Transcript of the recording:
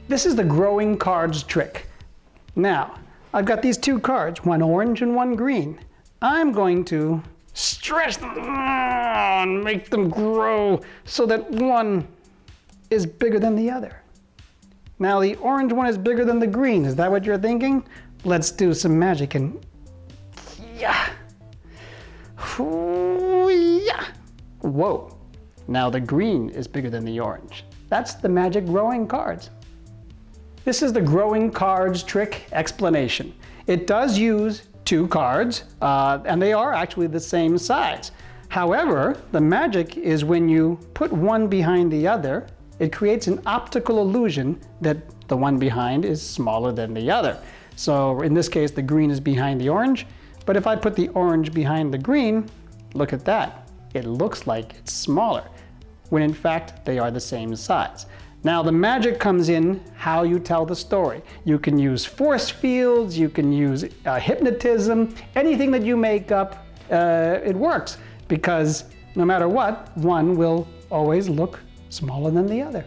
This is the growing cards trick. Now, I've got these two cards, one orange and one green. I'm going to stretch them and make them grow so that one is bigger than the other. Now the orange one is bigger than the green. Is that what you're thinking? Let's do some magic and yeah. Yeah. Whoa. Now the green is bigger than the orange. That's the magic growing cards. This is the growing cards trick explanation. It does use two cards, and they are actually the same size. However, the magic is when you put one behind the other, it creates an optical illusion that the one behind is smaller than the other. So in this case, the green is behind the orange, but if I put the orange behind the green, look at that. It looks like it's smaller, when in fact they are the same size. Now the magic comes in how you tell the story. You can use force fields, you can use hypnotism, anything that you make up, it works, because no matter what, one will always look smaller than the other.